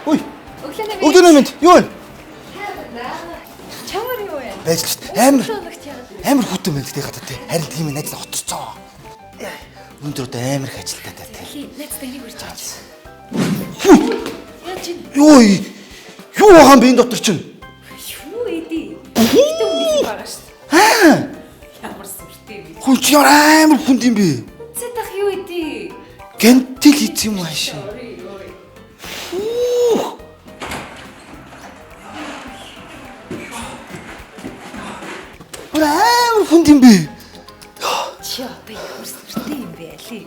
Ой. Өглөө минь юу вэ? Чамар юу вэ? Байж л шүү дээ. Амар хүтэн байна гэдэг гадаа тий. Харин тийм найз хотцоо. Өндөр одоо амар их ажилтаа тий. Найзтай энийг үрж авч. Юу юу байгаа юм бэ энэ дотор чинь? Юу эдий? Ихтэй үнийг байгаа шүү. Ямар сүртэй вэ? Хүн чи амар хүнд юм бэ? Цэдах юу эдий? Гэнтэл хийц юм ааш. Амар хүнд юм бэ? Чи одоо ямар сүртэй юм бэ али?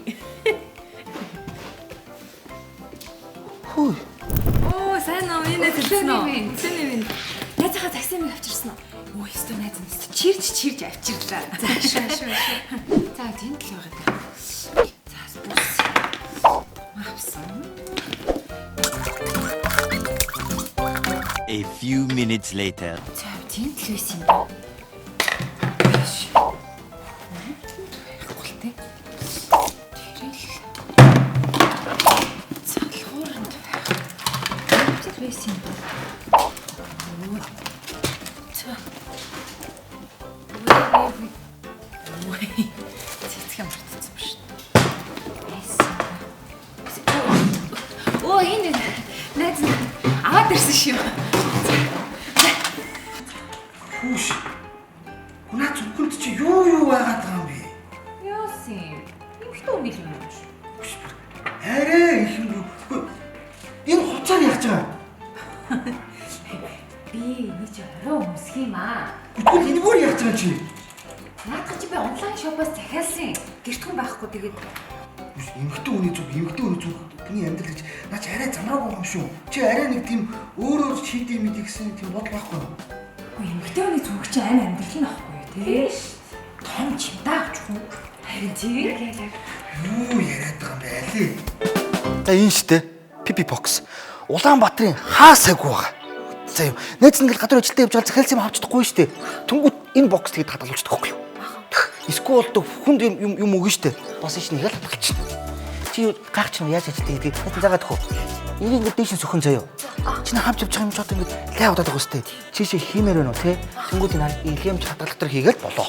Хөө. Оо сайн уу энэ хэлсэн үү? Сайн уу? Найзахаа такси мэг авчирсан уу? Өө өстө найз нь чирж авчирлаа. За шүү. За тэнд л байгаа. За бус. Авсан. A few minutes later. За тэнд л байсан юм. Оо энэ найз аваад ирсэн шүү. Хүүш. Наа зүгт чи юу байгаад байгаа юм бэ? Яасан? Ихтэй үнийг юм уу? Арай их юм. Энэ хуцаар яаж байгаа? Би нэг ч орой өмсөх юм аа. Тэгвэл энэ бүр яаж байгаа чи? Наадах чи би онлайн шопоос захиалсан. Гэрт хүн байхгүй тэгээд Эмэгтэй хүний зүг хүний амьдрал гэж наач арай замраагүй юм шүү. Чи арай нэг тийм өөр шийдээ мэд гэсэн тийм бодол байхгүй юу? эмэгтэй хүний зүг чи амь амьдрал нь байхгүй юу тий? Том чимдаа авч хүн. Харин тий? Юу яриад байгаа юм бэ али? За энэ штэ Пипи бокс. Улаанбаатарын хаа сайгүй байгаа. За юу. Найз ингээл гадар ажилдаа явж байгаа захиалсан юм авч чадахгүй штэ. Тэнгүүд энэ бокс тэгээд хадгалуулчихдаг байхгүй юу? Эсвэл одоо хүнд юм өгнө штэ. Бас иш нэг л хадгалчихна. Чи гагч нь яаж ажилтаа гэдэг хатан заагаад өгөө. Энийг ингээд дээш сөхөн заяа. Чи хамж явж байгаа юм ч одоо ингээд лай удаад байгаа штэ. Чишээ хиймээр байна уу те? Тэнгүүд энэ илгэмж хадгалалтар хийгээл болоо.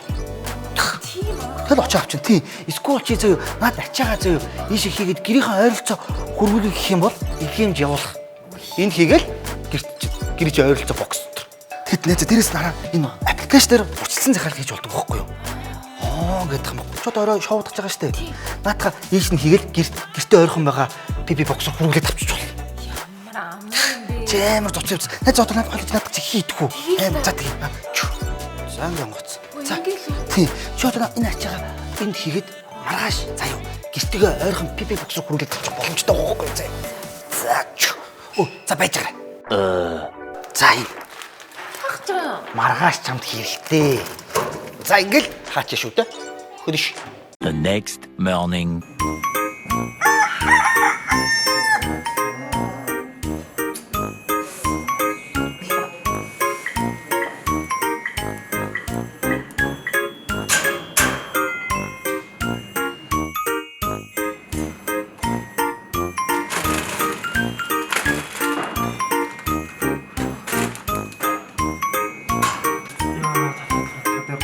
Тэгэл очиж авчин тий. Эсвэл чи заяа наад ачаагаа заяа ийшээ хийгээд гэрийнхээ ойролцоо хөрвүүлэх гэх юм бол илгэмж явуулах. Энд хийгээл гэрж ойролцоо бокс. Тэгэд найзаа дээрээс нараа энэ аппликейшн дээр урьдчилсан захиалга хийж болдог байхгүй юу? Гэдэг юм. Чод орой шоудаж байгаа штэ. Наатаха ийш нь хийгээл гэртээ ойрхон байгаа пипи боксоор хүргэлээд авчиж болно. ямар амин бэ? Чэмэр зоцсон. Найз одоо надад холж надад чи хийдэггүй. За тэгээ. Сангийн гоц. За. Тий. Чод энэ ачаага энд хийгээд маргааш заяа. Гэртээ ойрхон пипи боксоор хүргэлээд авчих боломжтой байхгүй юу? За. Оо, за байж байгаа. За. Хагч байгаа. Маргааш чамд хэрэгтэй. За ингээл хаач шүү дээ. Хөдөш. The next morning.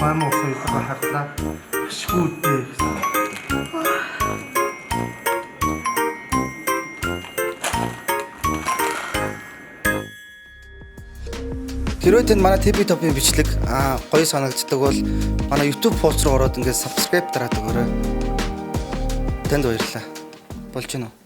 Баамаа усаа харлаа. Ашгүйдээ гэсэн. Хэрвээ танд манай TV Top-ийн бичлэг гоё санагддаг бол манай YouTube пост руу ороод ингээд subscribe дараад өгөөрэй. Танд баярлалаа. Болж гинөө.